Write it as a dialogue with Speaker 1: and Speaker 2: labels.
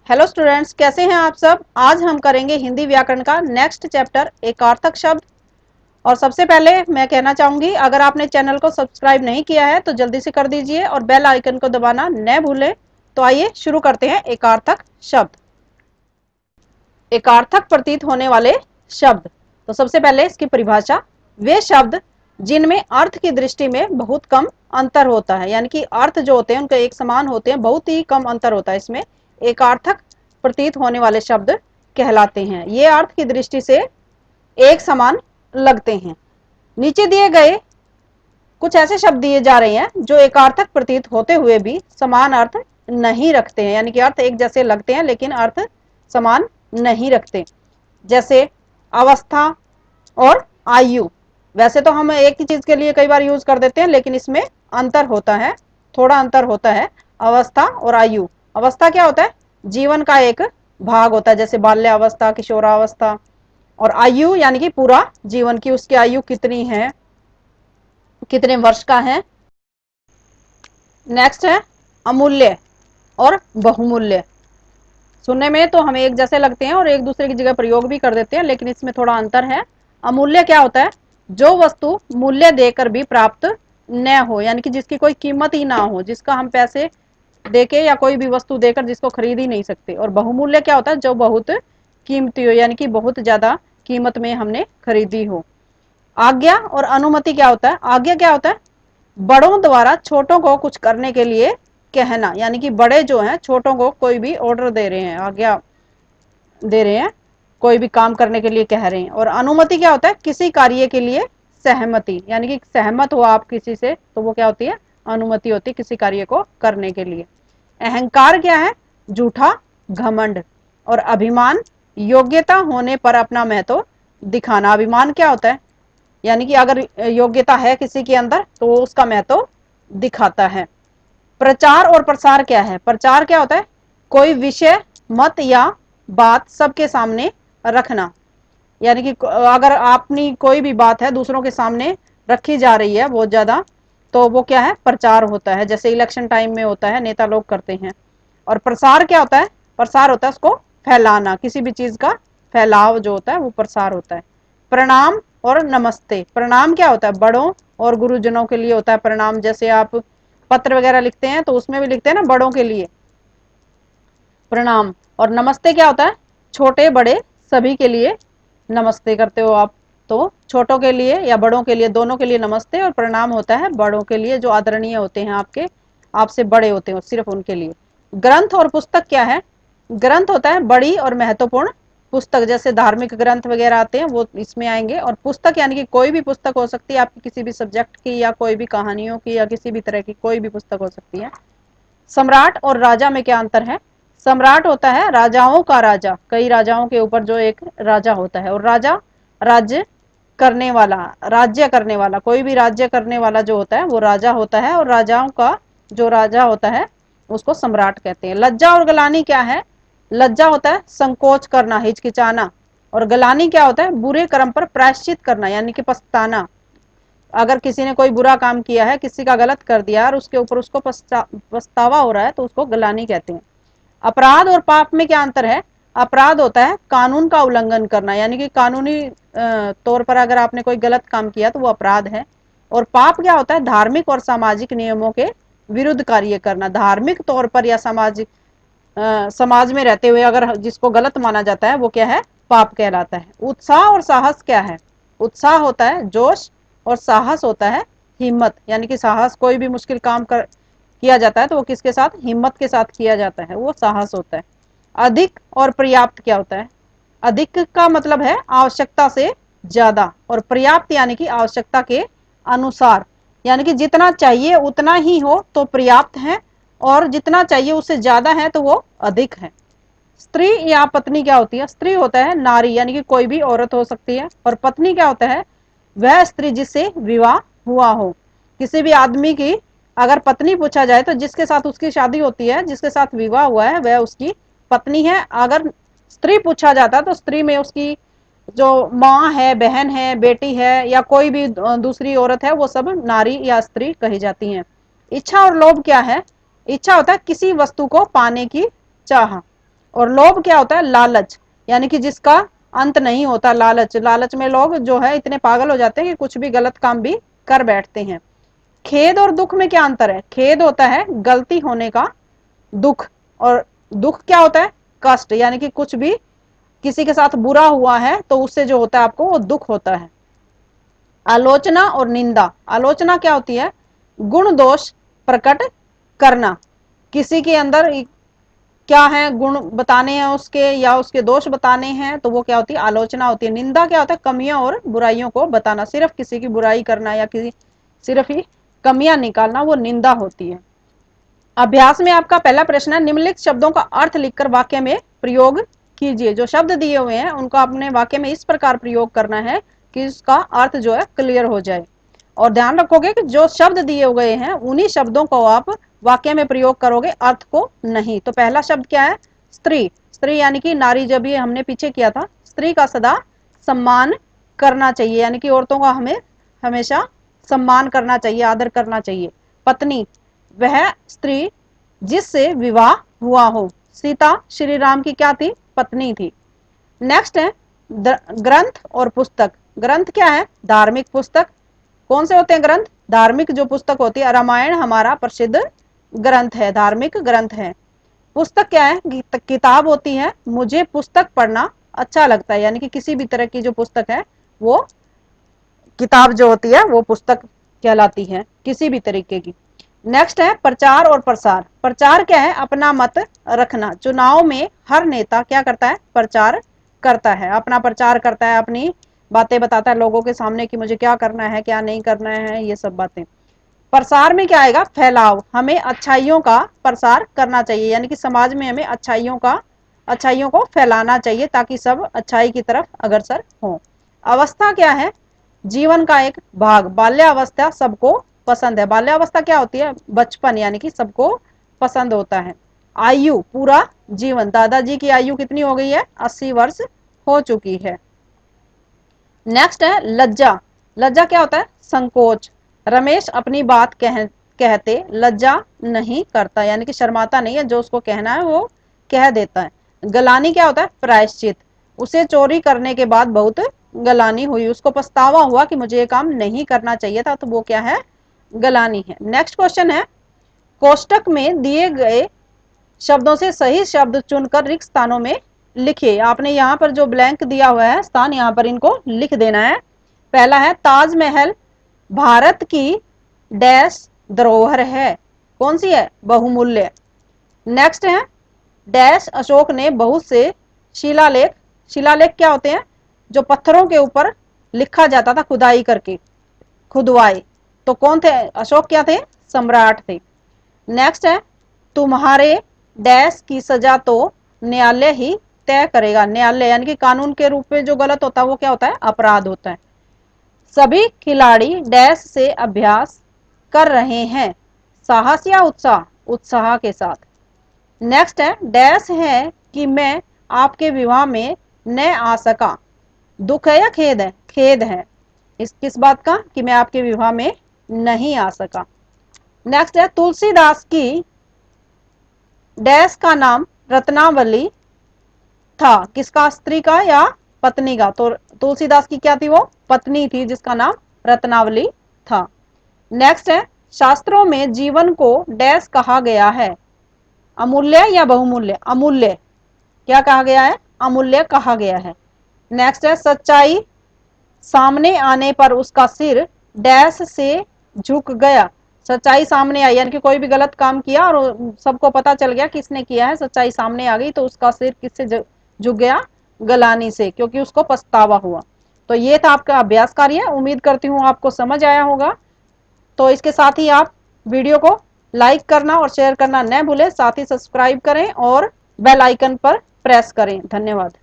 Speaker 1: Hello students, कैसे हैं आप सब। आज हम करेंगे हिंदी व्याकरण का नेक्स्ट चैप्टर एकार्थक शब्द। और सबसे पहले मैं कहना चाहूंगी, अगर आपने चैनल को सब्सक्राइब नहीं किया है तो जल्दी से कर दीजिए और बेल आइकन को दबाना न भूलें। तो आइए शुरू करते हैं एकार्थक शब्द। एकार्थक प्रतीत होने वाले शब्द। तो सबसे पहले इसकी परिभाषा। वे शब्द जिनमें अर्थ की दृष्टि में बहुत कम अंतर होता है, यानी कि अर्थ जो होते हैं उनके एक समान होते हैं, बहुत ही कम अंतर होता है, इसमें एकार्थक प्रतीत होने वाले शब्द कहलाते हैं। ये अर्थ की दृष्टि से एक समान लगते हैं। नीचे दिए गए कुछ ऐसे शब्द दिए जा रहे हैं जो एकार्थक प्रतीत होते हुए भी समान अर्थ नहीं रखते हैं, यानी कि अर्थ एक जैसे लगते हैं लेकिन अर्थ समान नहीं रखते। जैसे अवस्था और आयु। वैसे तो हम एक ही चीज के लिए कई बार यूज कर देते हैं, लेकिन इसमें अंतर होता है, थोड़ा अंतर होता है। अवस्था और आयु। अवस्था क्या होता है? जीवन का एक भाग होता है, जैसे बाल्यावस्था, किशोरावस्था। और आयु यानी कि पूरा जीवन की उसकी आयु कितनी है, कितने वर्ष का है। नेक्स्ट है अमूल्य और बहुमूल्य। सुनने में तो हमें एक जैसे लगते हैं और एक दूसरे की जगह प्रयोग भी कर देते हैं, लेकिन इसमें थोड़ा अंतर है। अमूल्य क्या होता है? जो वस्तु मूल्य देकर भी प्राप्त न हो, यानी कि जिसकी कोई कीमत ही ना हो, जिसका हम पैसे देके या कोई भी वस्तु देकर जिसको खरीद ही नहीं सकते। और बहुमूल्य क्या होता है? जो बहुत कीमती हो, यानी कि बहुत ज्यादा कीमत में हमने खरीदी हो। आज्ञा और अनुमति क्या होता है? आज्ञा क्या होता है? बड़ों द्वारा छोटों को कुछ करने के लिए कहना, यानी कि बड़े जो हैं छोटों को कोई भी ऑर्डर दे रहे हैं, आज्ञा दे रहे हैं, कोई भी काम करने के लिए कह रहे हैं। और अनुमति क्या होता है? किसी कार्य के लिए सहमति, यानी कि सहमत हो आप किसी से तो वो क्या होती है? अनुमति होती है किसी कार्य को करने के लिए। अहंकार क्या है? झूठा घमंड। और अभिमान योग्यता होने पर अपना महत्व दिखाना। अभिमान क्या होता है? यानी कि अगर योग्यता है किसी के अंदर तो उसका महत्व दिखाता है। प्रचार और प्रसार क्या है? प्रचार क्या होता है? कोई विषय, मत या बात सबके सामने रखना, यानी कि अगर अपनी कोई भी बात है दूसरों के सामने रखी जा रही है बहुत ज्यादा, तो वो क्या है? प्रचार होता है। जैसे इलेक्शन टाइम में होता है, नेता लोग करते हैं। और प्रसार क्या होता है? प्रसार होता है उसको फैलाना, किसी भी चीज का फैलाव जो होता है वो प्रसार होता है। प्रणाम और नमस्ते। प्रणाम क्या होता है? बड़ों और गुरुजनों के लिए होता है प्रणाम। जैसे आप पत्र वगैरह लिखते हैं तो उसमें भी लिखते हैं ना बड़ों के लिए प्रणाम। और नमस्ते क्या होता है? छोटे बड़े सभी के लिए नमस्ते करते हो आप। तो छोटों के लिए या बड़ों के लिए, दोनों के लिए नमस्ते। और प्रणाम होता है बड़ों के लिए जो आदरणीय होते हैं, आपके आपसे बड़े होते हैं, सिर्फ उनके लिए। ग्रंथ और पुस्तक क्या है? ग्रंथ होता है बड़ी और महत्वपूर्ण पुस्तक, जैसे धार्मिक ग्रंथ वगैरह आते हैं वो इसमें आएंगे। और पुस्तक यानी कि कोई भी पुस्तक हो सकती है आपकी, किसी भी सब्जेक्ट की या कोई भी कहानियों की या किसी भी तरह की कोई भी पुस्तक हो सकती है। सम्राट और राजा में क्या अंतर है? सम्राट होता है राजाओं का राजा, कई राजाओं के ऊपर जो एक राजा होता है। और राजा राज्य करने वाला, राज्य करने वाला, कोई भी राज्य करने वाला जो होता है वो राजा होता है। और राजाओं का जो राजा होता है उसको सम्राट कहते हैं। लज्जा और गलानी क्या है? लज्जा होता है संकोच करना, हिचकिचाना। और गलानी क्या होता है? बुरे कर्म पर प्रायश्चित करना, यानी कि पछताना। अगर किसी ने कोई बुरा काम किया है, किसी का गलत कर दिया और उसके ऊपर उसको पछतावा हो रहा है तो उसको गलानी कहते हैं। अपराध और पाप में क्या अंतर है? अपराध होता है कानून का उल्लंघन करना, यानी कि कानूनी तौर पर अगर आपने कोई गलत काम किया तो वो अपराध है। और पाप क्या होता है? धार्मिक और सामाजिक नियमों के विरुद्ध कार्य करना। धार्मिक तौर पर या सामाजिक समाज में रहते हुए अगर जिसको गलत माना जाता है वो क्या है? पाप कहलाता है। उत्साह और साहस क्या है? उत्साह होता है जोश और साहस होता है हिम्मत, यानी कि साहस कोई भी मुश्किल काम कर किया जाता है तो वो किसके साथ? हिम्मत के साथ किया जाता है, वो साहस होता है। अधिक और पर्याप्त क्या होता है? अधिक का मतलब है आवश्यकता से ज्यादा, और पर्याप्त यानी कि आवश्यकता के अनुसार, यानी कि जितना चाहिए उतना ही हो तो पर्याप्त है, और जितना चाहिए उससे ज्यादा है तो वो अधिक है। स्त्री या पत्नी क्या होती है? स्त्री होता है नारी, यानी कि कोई भी औरत हो सकती है। और पत्नी क्या होता है? वह स्त्री जिससे विवाह हुआ हो। किसी भी आदमी की अगर पत्नी पूछा जाए तो जिसके साथ उसकी शादी होती है, जिसके साथ विवाह हुआ है, वह उसकी पत्नी है। अगर स्त्री पूछा जाता तो स्त्री में उसकी जो माँ है, बहन है, बेटी है या कोई भी दूसरी औरत है, वो सब नारी या स्त्री कही जाती हैं। इच्छा और लोभ क्या है? इच्छा होता है किसी वस्तु को पाने की चाह, और लोभ क्या होता है? लालच, यानी कि जिसका अंत नहीं होता। लालच, लालच में लोग जो है इतने पागल हो जाते हैं कि कुछ भी गलत काम भी कर बैठते हैं। खेद और दुख में क्या अंतर है? खेद होता है गलती होने का दुख, और दुख क्या होता है? कष्ट, यानी कि कुछ भी किसी के साथ बुरा हुआ है तो उससे जो होता है आपको वो दुख होता है। आलोचना और निंदा, आलोचना क्या होती है? गुण दोष प्रकट करना, किसी के अंदर क्या है, गुण बताने हैं उसके या उसके दोष बताने हैं, तो वो क्या होती है? आलोचना होती है। निंदा क्या होता है? कमियां और बुराइयों को बताना, सिर्फ किसी की बुराई करना या किसी सिर्फ ही कमियां निकालना, वो निंदा होती है। अभ्यास में आपका पहला प्रश्न है, निम्नलिखित शब्दों का अर्थ लिखकर वाक्य में प्रयोग कीजिए। जो शब्द दिए हुए हैं उनको आपने वाक्य में इस प्रकार प्रयोग करना है कि उसका अर्थ जो है क्लियर हो जाए। और ध्यान रखोगे कि जो शब्द दिए गए हैं उन्हीं शब्दों को आप वाक्य में प्रयोग करोगे, अर्थ को नहीं। तो पहला शब्द क्या है? स्त्री, स्त्री यानी कि नारी, जब ये हमने पीछे किया था, स्त्री का सदा सम्मान करना चाहिए, यानी कि औरतों का हमें हमेशा सम्मान करना चाहिए, आदर करना चाहिए। पत्नी, वह स्त्री जिससे विवाह हुआ हो। सीता श्री राम की क्या थी? पत्नी थी। नेक्स्ट है ग्रंथ और पुस्तक। ग्रंथ क्या है? धार्मिक पुस्तक। कौन से होते हैं ग्रंथ? धार्मिक जो पुस्तक होती है, रामायण हमारा प्रसिद्ध ग्रंथ है, धार्मिक ग्रंथ है। पुस्तक क्या है? किताब होती है। मुझे पुस्तक पढ़ना अच्छा लगता है, यानी कि किसी भी तरह की जो पुस्तक है वो किताब जो होती है वो पुस्तक कहलाती है, किसी भी तरीके की। नेक्स्ट है प्रचार और प्रसार। प्रचार क्या है? अपना मत रखना। चुनाव में हर नेता क्या करता है? प्रचार करता है, अपना प्रचार करता है, अपनी बातें बताता है लोगों के सामने कि मुझे क्या करना है, क्या नहीं करना है, ये सब बातें। प्रसार में क्या आएगा? फैलाव, हमें अच्छाइयों का प्रसार करना चाहिए, यानी कि समाज में हमें अच्छाइयों को फैलाना चाहिए ताकि सब अच्छाई की तरफ अग्रसर हो। अवस्था क्या है? जीवन का एक भाग। बाल्यावस्था सबको पसंद है। बाल्यावस्था क्या होती है? बचपन, यानी कि सबको पसंद होता है। आयु, पूरा जीवन। दादाजी की आयु कितनी हो गई है? 80 वर्ष हो चुकी है। नेक्स्ट है लज्जा। लज्जा क्या होता है? संकोच। रमेश अपनी बात कहते लज्जा नहीं करता, यानी कि शर्माता नहीं है, जो उसको कहना है वो कह देता है। गलानी क्या होता है? प्रायश्चित। उसे चोरी करने के बाद बहुत गलानी हुई, उसको पछतावा हुआ कि मुझे ये काम नहीं करना चाहिए था, तो वो क्या है? गलानी है। नेक्स्ट क्वेश्चन है, कोष्टक में दिए गए शब्दों से सही शब्द चुनकर रिक्त स्थानों में लिखिए। आपने यहाँ पर जो ब्लैंक दिया हुआ है स्थान, यहाँ पर इनको लिख देना है। पहला है ताजमहल भारत की डैश धरोहर है। कौन सी है? बहुमूल्य। नेक्स्ट है डैश अशोक ने बहुत से शिलालेख। शिलालेख क्या होते हैं? जो पत्थरों के ऊपर लिखा जाता था खुदाई करके, खुदवाए। तो कौन थे? अशोक क्या थे? सम्राट थे। नेक्स्ट है तुम्हारे डैश की सजा तो न्यायालय ही तय करेगा। न्यायालय यानी कि कानून के रूप में जो गलत होता है वो क्या होता है? अपराध होता है। सभी खिलाड़ी डैश से अभ्यास कर रहे हैं। साहस या उत्साह? उत्साह के साथ। नेक्स्ट है डैश है कि मैं आपके विवाह में न आ सका। दुख है या खेद है? खेद है। इस किस बात का? कि मैं आपके विवाह में नहीं आ सका। नेक्स्ट है तुलसीदास की डैश का नाम रत्नावली था। किसका? स्त्री का या पत्नी का? तो तुलसीदास की क्या थी? वो पत्नी थी जिसका नाम रत्नावली था। नेक्स्ट है शास्त्रों में जीवन को डैश कहा गया है। अमूल्य या बहुमूल्य? अमूल्य। क्या कहा गया है? अमूल्य कहा गया है। नेक्स्ट है सच्चाई सामने आने पर उसका सिर डैश से झुक गया। सच्चाई सामने आई, यानी कि कोई भी गलत काम किया और सबको पता चल गया किसने किया है, सच्चाई सामने आ गई, तो उसका सिर किससे झुक गया? गलानी से, क्योंकि उसको पछतावा हुआ। तो ये था आपका अभ्यास कार्य। उम्मीद करती हूँ आपको समझ आया होगा। तो इसके साथ ही आप वीडियो को लाइक करना और शेयर करना न भूलें, साथ ही सब्सक्राइब करें और बेल आइकन पर प्रेस करें। धन्यवाद।